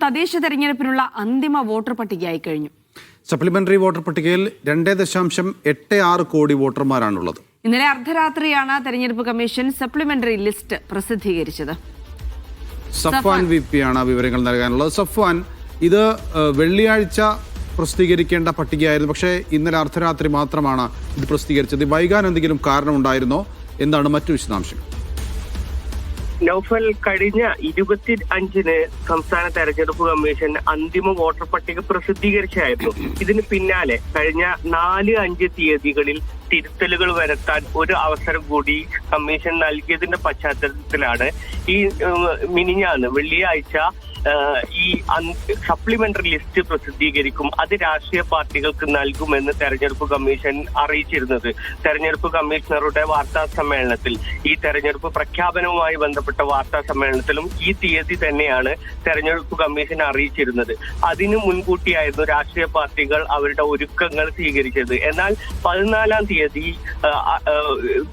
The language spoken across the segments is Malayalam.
തദ്ദേശ തെരഞ്ഞെടുപ്പിനുള്ള അന്തിമ വോട്ടർ പട്ടികയായി കഴിഞ്ഞു. സപ്ലിമെന്ററി വോട്ടർ പട്ടികയിൽ 2.86 കോടി വോട്ടർമാരാണുള്ളത്. ഇന്നലെ അർദ്ധരാത്രിയാണ് തെരഞ്ഞെടുപ്പ് കമ്മീഷൻ സപ്ലിമെന്ററി ലിസ്റ്റ് പ്രസിദ്ധീകരിച്ചത്. സഫ്വാൻ VP ആണ് വിവരങ്ങൾ നൽകാനുള്ളത്. സഫ്വാൻ, ഇത് വെള്ളിയാഴ്ച പ്രസിദ്ധീകരിക്കേണ്ട പട്ടികയായിരുന്നു, പക്ഷേ ഇന്നലെ അർദ്ധരാത്രി മാത്രമാണ് ഇത് പ്രസിദ്ധീകരിച്ചത്. വൈകാൻ എന്തെങ്കിലും കാരണമുണ്ടായിരുന്നോ? എന്താണ് മറ്റു വിശദാംശങ്ങൾ? നൗഫൽ, കഴിഞ്ഞ 25-ന് സംസ്ഥാന തെരഞ്ഞെടുപ്പ് കമ്മീഷൻ അന്തിമ വോട്ടർ പട്ടിക പ്രസിദ്ധീകരിച്ചായിരുന്നു. ഇതിന് പിന്നാലെ കഴിഞ്ഞ 4-5 തീയതികളിൽ തിരുത്തലുകൾ വരുത്താൻ ഒരു അവസരം കൂടി കമ്മീഷൻ നൽകിയതിന്റെ പശ്ചാത്തലത്തിലാണ് ഈ മിനിഞ്ഞാന്ന് വെള്ളിയാഴ്ച ഈ സപ്ലിമെന്ററി ലിസ്റ്റ് പ്രസിദ്ധീകരിക്കും, അത് രാഷ്ട്രീയ പാർട്ടികൾക്ക് നൽകുമെന്ന് തെരഞ്ഞെടുപ്പ് കമ്മീഷൻ അറിയിച്ചിരുന്നത്. തെരഞ്ഞെടുപ്പ് കമ്മീഷണറുടെ വാർത്താ സമ്മേളനത്തിൽ, ഈ തെരഞ്ഞെടുപ്പ് പ്രഖ്യാപനവുമായി ബന്ധപ്പെട്ട വാർത്താ സമ്മേളനത്തിലും ഈ തീയതി തന്നെയാണ് തെരഞ്ഞെടുപ്പ് കമ്മീഷൻ അറിയിച്ചിരുന്നത്. അതിനു മുൻകൂട്ടിയായിരുന്നു രാഷ്ട്രീയ പാർട്ടികൾ അവരുടെ ഒരുക്കങ്ങൾ സ്വീകരിച്ചത്. എന്നാൽ 14-ാം തീയതി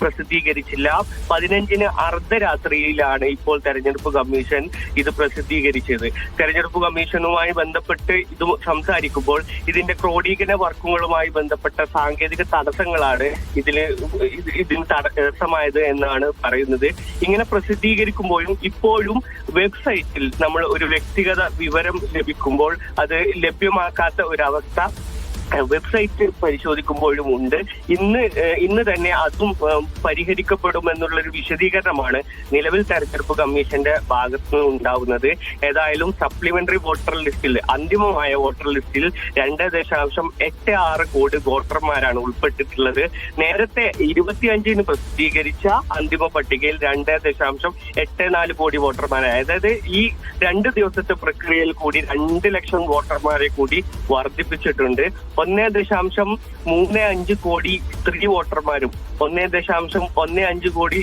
പ്രസിദ്ധീകരിച്ചില്ല. 15-ന് അർദ്ധരാത്രിയിലാണ് ഇപ്പോൾ തെരഞ്ഞെടുപ്പ് കമ്മീഷൻ ഇത് പ്രസിദ്ധീകരിച്ചത്. തെരഞ്ഞെടുപ്പ് കമ്മീഷനുമായി ബന്ധപ്പെട്ട് ഇത് സംസാരിക്കുമ്പോൾ ഇതിന്റെ ക്രോഡീകരണ വർക്കുകളുമായി ബന്ധപ്പെട്ട സാങ്കേതിക തടസ്സങ്ങളാണ് ഇതിന് തടസ്സമായത് എന്നാണ് പറയുന്നത്. ഇങ്ങനെ പ്രസിദ്ധീകരിക്കുമ്പോഴും ഇപ്പോഴും വെബ്സൈറ്റിൽ നമ്മൾ ഒരു വ്യക്തിഗത വിവരം ലഭിക്കുമ്പോൾ അത് ലഭ്യമാക്കാത്ത ഒരവസ്ഥ വെബ്സൈറ്റ് പരിശോധിക്കുമ്പോഴും ഉണ്ട്. ഇന്ന് തന്നെ അതും പരിഹരിക്കപ്പെടുമെന്നുള്ളൊരു വിശദീകരണമാണ് നിലവിൽ തെരഞ്ഞെടുപ്പ് കമ്മീഷന്റെ ഭാഗത്തു നിന്ന് ഉണ്ടാവുന്നത്. ഏതായാലും സപ്ലിമെന്ററി വോട്ടർ ലിസ്റ്റിൽ, അന്തിമമായ വോട്ടർ ലിസ്റ്റിൽ 2.86 കോടി വോട്ടർമാരാണ് ഉൾപ്പെട്ടിട്ടുള്ളത്. നേരത്തെ 25-ന് പ്രസിദ്ധീകരിച്ച അന്തിമ പട്ടികയിൽ 2.84 കോടി വോട്ടർമാരാണ്. അതായത് ഈ 2 ദിവസത്തെ പ്രക്രിയയിൽ കൂടി 2 ലക്ഷം വോട്ടർമാരെ കൂടി വർദ്ധിപ്പിച്ചിട്ടുണ്ട്. 1.35 കോടി സ്ത്രീ വോട്ടർമാരും 1.15 കോടി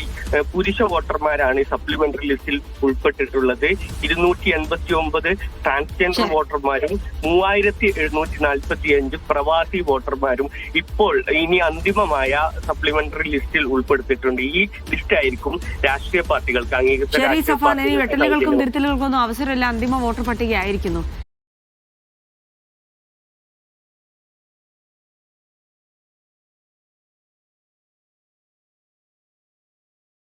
പുരുഷ വോട്ടർമാരാണ് ഈ സപ്ലിമെന്ററി ലിസ്റ്റിൽ ഉൾപ്പെട്ടിട്ടുള്ളത്. 289 ട്രാൻസ്ജെൻഡർ വോട്ടർമാരും 3745 പ്രവാസി വോട്ടർമാരും ഇപ്പോൾ ഇനി അന്തിമമായ സപ്ലിമെന്ററി ലിസ്റ്റിൽ ഉൾപ്പെടുത്തിയിട്ടുണ്ട്. ഈ ലിസ്റ്റ് ആയിരിക്കും രാഷ്ട്രീയ പാർട്ടികൾക്ക് വെട്ടലുകൾക്കും തിരുത്തലുകൾക്കൊന്നും അവസരമില്ല, അന്തിമ വോട്ടർ പട്ടികയായിരിക്കുന്നു.